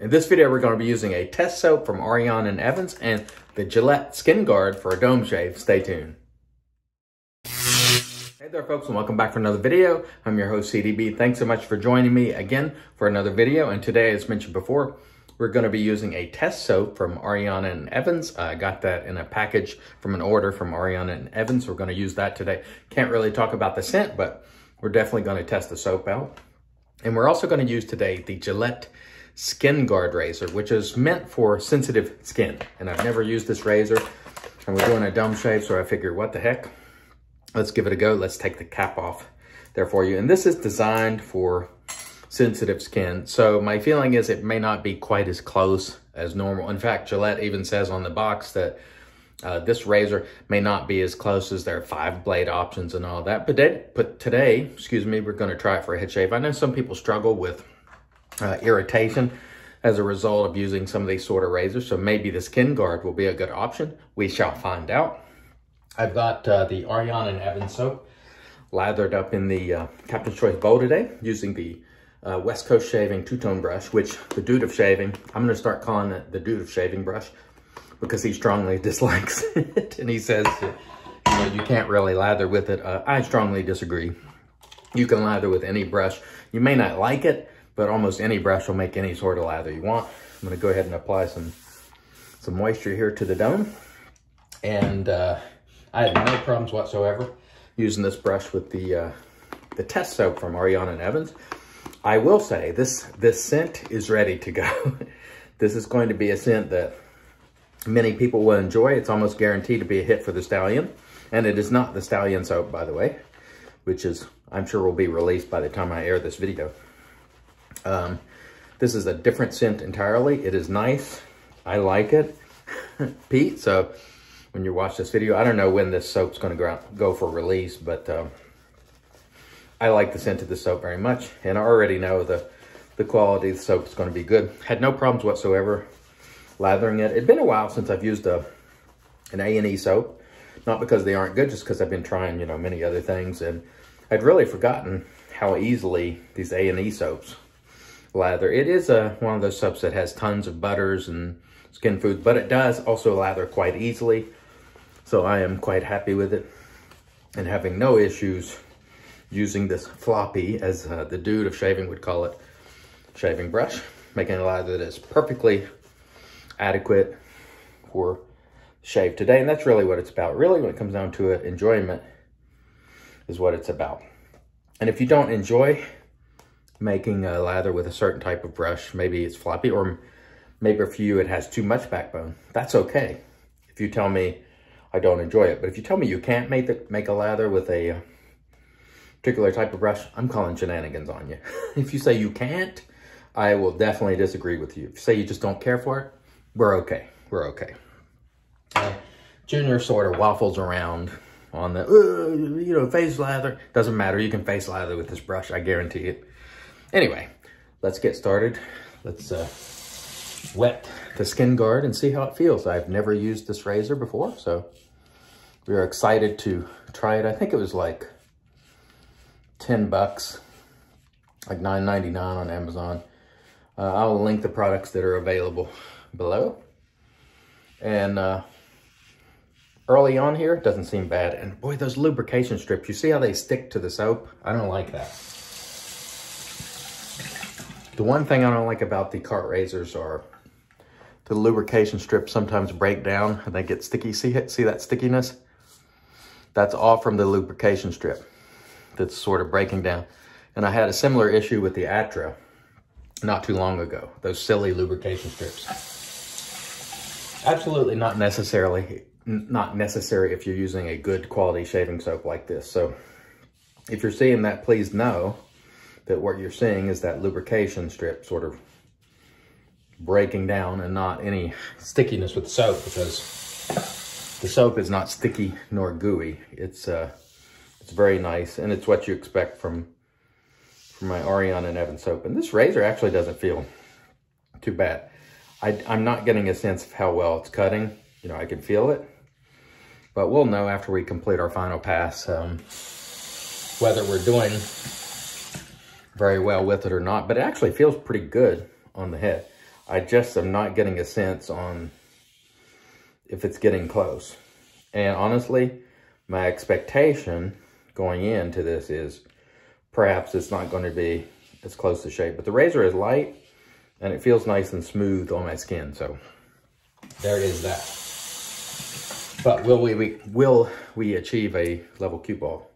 In this video, we're going to be using a test soap from Ariane and Evans and the Gillette Skinguard for a dome shave. Stay tuned. Hey there folks, and welcome back for another video. I'm your host CDB. Thanks so much for joining me again for another video. And today, as mentioned before, we're going to be using a test soap from Ariane and Evans. I got that in a package from an order from Ariane and Evans. We're going to use that today. Can't really talk about the scent, but we're definitely going to test the soap out. And we're also going to use today the Gillette Skinguard razor, which is meant for sensitive skin. And I've never used this razor, and we're doing a dome shave, so I figured, what the heck? Let's give it a go. Let's take the cap off there for you. And this is designed for sensitive skin. So my feeling is it may not be quite as close as normal. In fact, Gillette even says on the box that this razor may not be as close as their 5-blade options and all that. But today, we're going to try it for a head shave. I know some people struggle with irritation as a result of using some of these sort of razors. So maybe the Skinguard will be a good option. We shall find out. I've got the Ariane and Evans soap lathered up in the Captain's Choice bowl today using the West Coast Shaving two-tone brush, which the dude of shaving, I'm going to start calling it the dude of shaving brush because he strongly dislikes it. And he says, you can't really lather with it. I strongly disagree. You can lather with any brush. You may not like it, but almost any brush will make any sort of lather you want. I'm going to go ahead and apply some moisture here to the dome. And I had no problems whatsoever using this brush with the test soap from Ariane and Evans. I will say this scent is ready to go. This is going to be a scent that many people will enjoy. It's almost guaranteed to be a hit for the Stallion. And it is not the Stallion soap, by the way, which is, I'm sure, will be released by the time I air this video. This is a different scent entirely. It is nice. I like it, Pete. So when you watch this video, I don't know when this soap's going to go for release, but I like the scent of the soap very much. And I already know the quality of the soap is going to be good. Had no problems whatsoever lathering it. It'd been a while since I've used an A&E soap. Not because they aren't good, just because I've been trying, many other things. And I'd really forgotten how easily these A&E soaps lather. It is one of those soaps that has tons of butters and skin foods, but it does also lather quite easily. So I am quite happy with it and having no issues using this floppy, as the dude of shaving would call it, shaving brush, making a lather that is perfectly adequate for shave today. And that's really what it's about. Really, when it comes down to it, enjoyment is what it's about. And if you don't enjoy making a lather with a certain type of brush, maybe it's floppy, or maybe for you it has too much backbone, that's okay if you tell me I don't enjoy it. But if you tell me you can't make a lather with a particular type of brush, I'm calling shenanigans on you. If you say you can't, I will definitely disagree with you. If you say you just don't care for it, we're okay. We're okay. Junior sort of waffles around on the, face lather. Doesn't matter. You can face lather with this brush. I guarantee it. Anyway, let's get started. Let's wet the Skinguard and see how it feels. I've never used this razor before, so we are excited to try it. I think it was like 10 bucks, like $9.99 on Amazon. I'll link the products that are available below. And early on here, it doesn't seem bad. And boy, those lubrication strips, you see how they stick to the soap? I don't like that. The one thing I don't like about the cart razors are the lubrication strips sometimes break down and they get sticky. See that stickiness? That's all from the lubrication strip that's sort of breaking down. And I had a similar issue with the Atra not too long ago. Those silly lubrication strips. Absolutely not necessary if you're using a good quality shaving soap like this. So if you're seeing that, please know that what you're seeing is that lubrication strip sort of breaking down and not any stickiness with the soap, because the soap is not sticky nor gooey. It's very nice, and it's what you expect from my Ariane and Evans soap. And this razor actually doesn't feel too bad. I'm not getting a sense of how well it's cutting. I can feel it, but we'll know after we complete our final pass whether we're doing very well with it or not. But it actually feels pretty good on the head. I just am not getting a sense on if it's getting close. And honestly, my expectation going into this is perhaps it's not going to be as close to shape. But the razor is light and it feels nice and smooth on my skin. So there is that. But will we achieve a level cue ball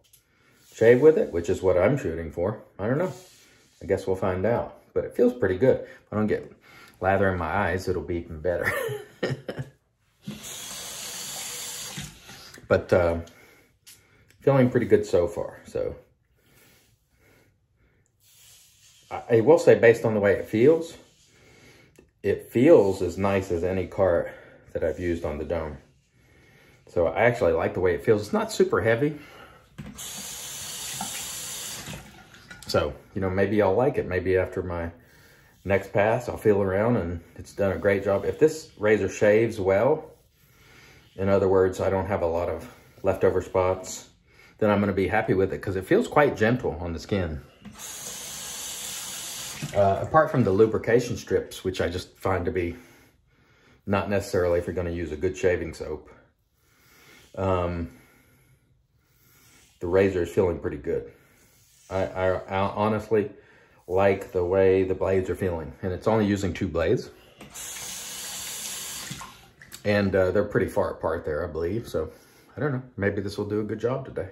shave with it, which is what I'm shooting for? I don't know. I guess we'll find out. But it feels pretty good. If I don't get lather in my eyes, it'll be even better. But feeling pretty good so far. So I will say, based on the way it feels as nice as any cart that I've used on the dome. So I actually like the way it feels. It's not super heavy. So, you know, maybe I'll like it. Maybe after my next pass, I'll feel around and it's done a great job. If this razor shaves well, in other words, I don't have a lot of leftover spots, then I'm going to be happy with it because it feels quite gentle on the skin. Apart from the lubrication strips, which I just find to be not necessarily if you're going to use a good shaving soap, the razor is feeling pretty good. I honestly like the way the blades are feeling, and it's only using 2 blades. And they're pretty far apart there, I believe. So, I don't know. Maybe this will do a good job today.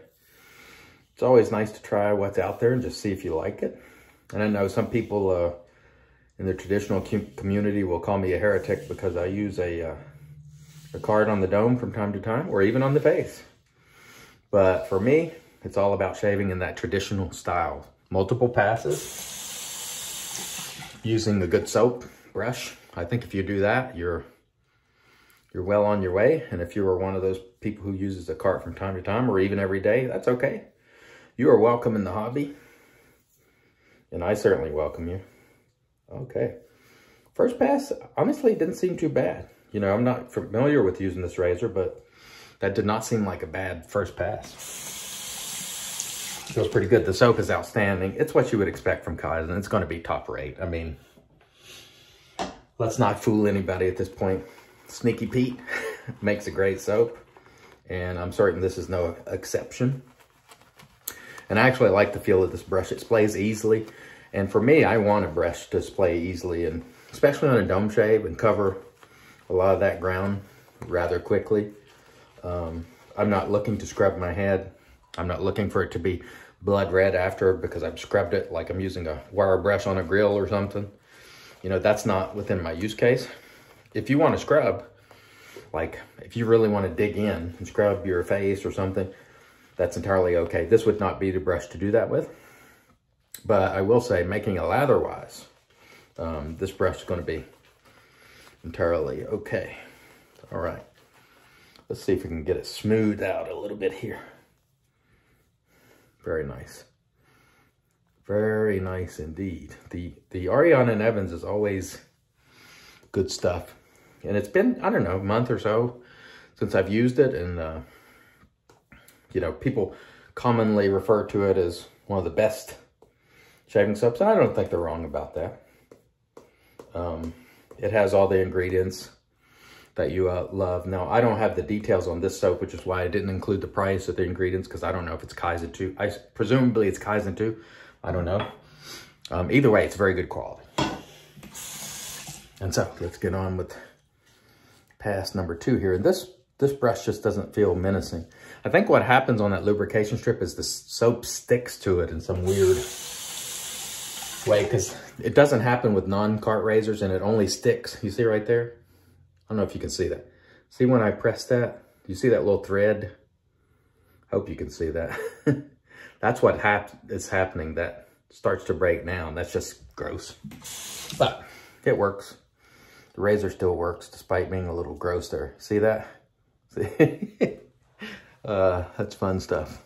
It's always nice to try what's out there and just see if you like it. And I know some people in the traditional community will call me a heretic because I use a card on the dome from time to time, or even on the face. But for me, it's all about shaving in that traditional style. Multiple passes, using a good soap brush. I think if you do that, you're well on your way. And if you are one of those people who uses a cart from time to time, or even every day, that's okay. You are welcome in the hobby. And I certainly welcome you. Okay. First pass, honestly, didn't seem too bad. You know, I'm not familiar with using this razor, but that did not seem like a bad first pass. Feels pretty good. The soap is outstanding. It's what you would expect from Kaizen. It's going to be top rate. I mean, let's not fool anybody at this point. Sneaky Pete makes a great soap, and I'm certain this is no exception. And I actually like the feel of this brush. It splays easily, and for me, I want a brush to splay easily, and especially on a dome shave, and cover a lot of that ground rather quickly. I'm not looking to scrub my head. I'm not looking for it to be blood red after because I've scrubbed it like I'm using a wire brush on a grill or something. You know, that's not within my use case. If you want to scrub, like if you really want to dig in and scrub your face or something, that's entirely okay. This would not be the brush to do that with. But I will say, making a lather wise, this brush is going to be entirely okay. All right. Let's see if we can get it smoothed out a little bit here. Very nice. Very nice indeed. The Ariana and Evans is always good stuff. And it's been, I don't know, a month or so since I've used it. And, you know, people commonly refer to it as one of the best shaving soaps. And I don't think they're wrong about that. It has all the ingredients that you love. Now, I don't have the details on this soap, which is why I didn't include the price of the ingredients, because I don't know if it's Kaizen 2. Presumably it's Kaizen 2. I don't know. Either way, it's very good quality. And so, let's get on with pass number 2 here. And this brush just doesn't feel menacing. I think what happens on that lubrication strip is the soap sticks to it in some weird way, because it doesn't happen with non-cart razors, and it only sticks. You see right there? I don't know if you can see that. See when I press that? You see that little thread? Hope you can see that. That's what is happening. That starts to break down. That's just gross. But it works. The razor still works despite being a little gross there. See that? See? That's fun stuff.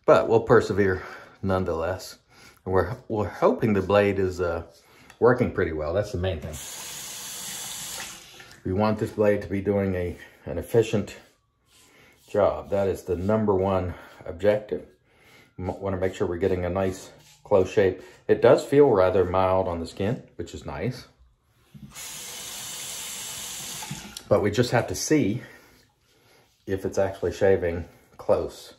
But we'll persevere nonetheless. And we're hoping the blade is working pretty well. That's the main thing. We want this blade to be doing an efficient job. That is the #1 objective. We want to make sure we're getting a nice close shape. It does feel rather mild on the skin, which is nice. But we just have to see if it's actually shaving close.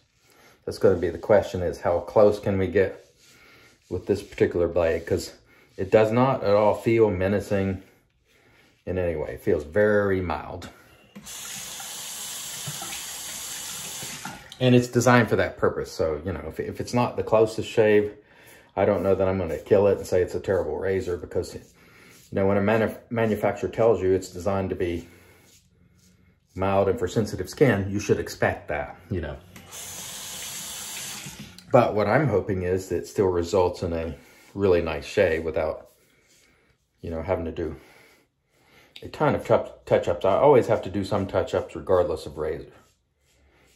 That's going to be the question, is how close can we get with this particular blade? Because it does not at all feel menacing in any way. It feels very mild. And it's designed for that purpose. So, you know, if it's not the closest shave, I don't know that I'm going to kill it and say it's a terrible razor, because, you know, when a manufacturer tells you it's designed to be mild and for sensitive skin, you should expect that, you know. But what I'm hoping is that it still results in a really nice shave without, you know, having to do a ton of touch-ups. I always have to do some touch-ups regardless of razor.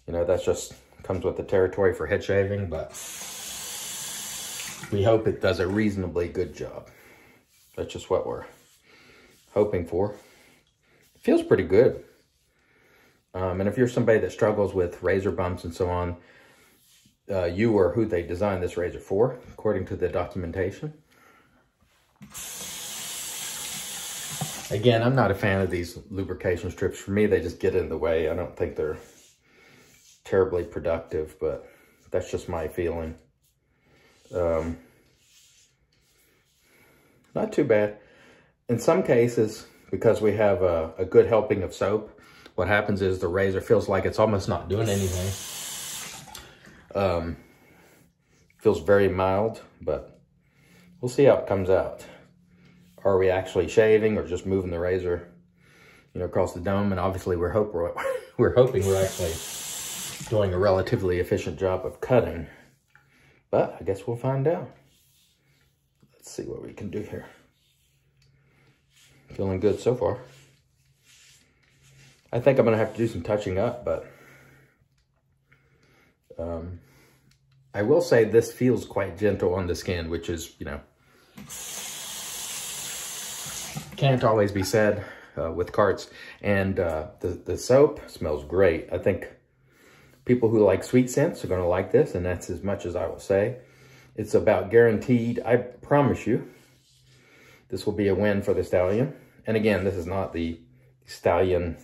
You know, that's just comes with the territory for head shaving, but we hope it does a reasonably good job. That's just what we're hoping for. It feels pretty good. And if you're somebody that struggles with razor bumps and so on, you are who they designed this razor for, according to the documentation. Again, I'm not a fan of these lubrication strips. For me, they just get in the way. I don't think they're terribly productive, but that's just my feeling. Not too bad. In some cases, because we have a good helping of soap, what happens is the razor feels like it's almost not doing anything. Feels very mild, but we'll see how it comes out. Are we actually shaving or just moving the razor, you know, across the dome? And obviously we're hoping we're actually doing a relatively efficient job of cutting, but I guess we'll find out. Let's see what we can do here. Feeling good so far. I think I'm gonna have to do some touching up, but I will say this feels quite gentle on the skin, which is, you know, can't always be said with carts. And the soap smells great. I think people who like sweet scents are going to like this, and that's as much as I will say. It's about guaranteed. I promise you, this will be a win for the Stallion. And again, this is not the Stallion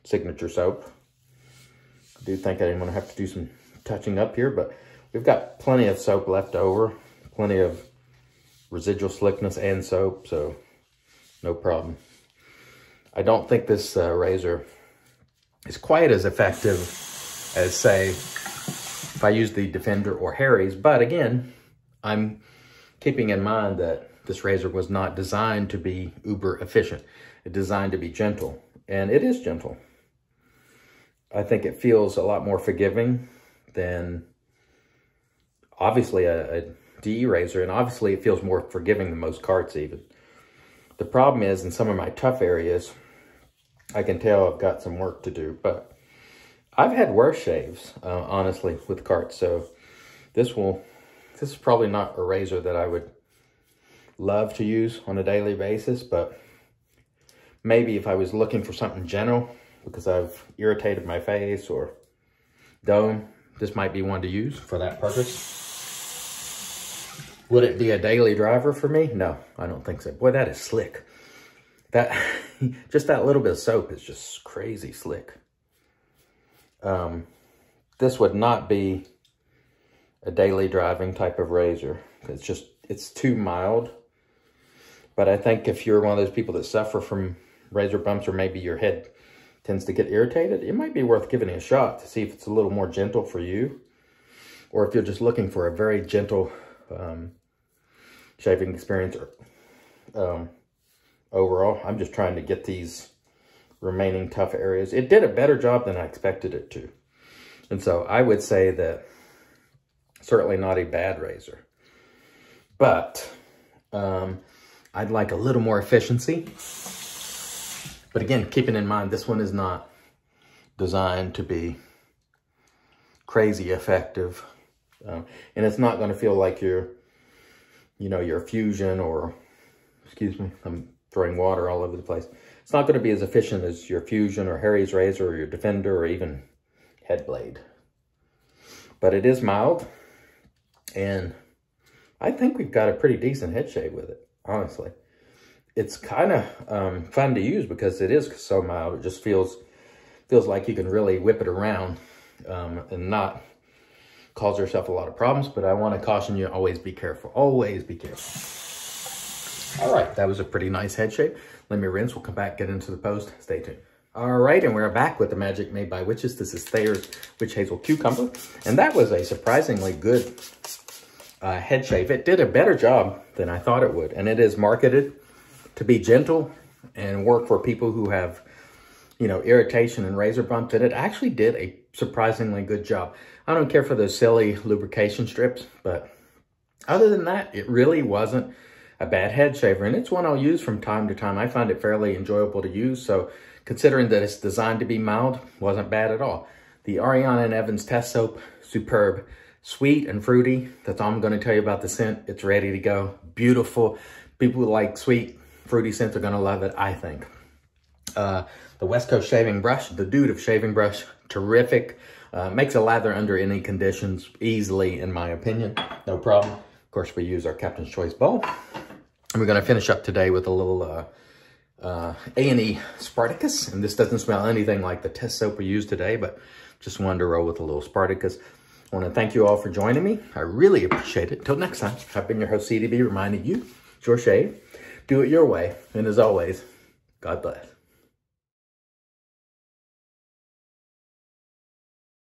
signature soap. I do think I'm going to have to do some touching up here, but we've got plenty of soap left over, plenty of residual slickness and soap, so no problem. I don't think this razor is quite as effective as, say, if I use the Defender or Harry's, but again, I'm keeping in mind that this razor was not designed to be uber efficient. It's designed to be gentle, and it is gentle. I think it feels a lot more forgiving than, obviously, a DE razor, and obviously it feels more forgiving than most carts even. The problem is, in some of my tough areas, I can tell I've got some work to do, but I've had worse shaves, honestly, with carts, so this is probably not a razor that I would love to use on a daily basis, but maybe if I was looking for something gentle, because I've irritated my face or dome, this might be one to use for that purpose. Would it be a daily driver for me? No, I don't think so. Boy, that is slick. That, just that little bit of soap is just crazy slick. This would not be a daily driving type of razor. It's too mild. But I think if you're one of those people that suffer from razor bumps, or maybe your head tends to get irritated, it might be worth giving it a shot to see if it's a little more gentle for you. Or if you're just looking for a very gentle shaving experience overall. I'm just trying to get these remaining tough areas. It did a better job than I expected it to. And so I would say that certainly not a bad razor. But I'd like a little more efficiency. But again, keeping in mind, this one is not designed to be crazy effective. And it's not going to feel like your Fusion or, excuse me, I'm throwing water all over the place. It's not going to be as efficient as your Fusion or Harry's razor or your Defender or even Headblade. But it is mild, and I think we've got a pretty decent head shave with it, honestly. it's kind of fun to use because it is so mild. It just feels like you can really whip it around and not cause yourself a lot of problems. But I want to caution you, always be careful. Always be careful. All right, that was a pretty nice head shape. Let me rinse. We'll come back, get into the post. Stay tuned. All right, and we're back with the Magic Made by Witches. This is Thayer's Witch Hazel Cucumber. And that was a surprisingly good head shave. It did a better job than I thought it would. And it is marketed to be gentle and work for people who have, you know, irritation and razor bumps. And it actually did a surprisingly good job. I don't care for those silly lubrication strips, but other than that, it really wasn't a bad head shaver. And it's one I'll use from time to time. I find it fairly enjoyable to use. So considering that it's designed to be mild, wasn't bad at all. The Ariana and Evans test soap, superb. Sweet and fruity. That's all I'm going to tell you about the scent. It's ready to go. Beautiful. People who like sweet, fruity scents are going to love it, I think. The West Coast shaving brush, the Dude of shaving brush, terrific. Makes a lather under any conditions easily, in my opinion. No problem. Of course, we use our Captain's Choice bowl. And we're going to finish up today with a little A&E Spartacus. And this doesn't smell anything like the test soap we used today, but just wanted to roll with a little Spartacus. I want to thank you all for joining me. I really appreciate it. Until next time, I've been your host, CDB, reminding you, it's your shave. Do it your way. And as always, God bless.